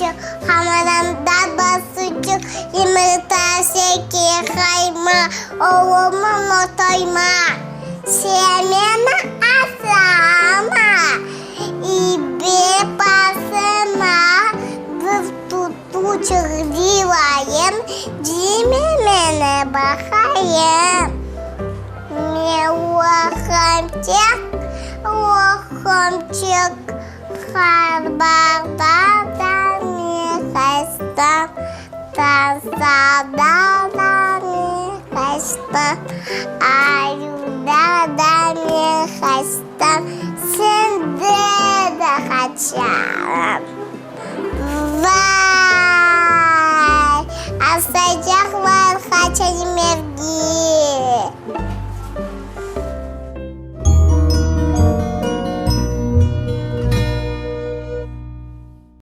сучок, хамарамда басучок, имитасеки хайма, олома мотойма, семена асама, ибе пасема, тутучок диваем, диме мене бахаем. Лохомчик, харбарда да мехаста, тазада да мехаста, аюда да мехаста, сенде да хача.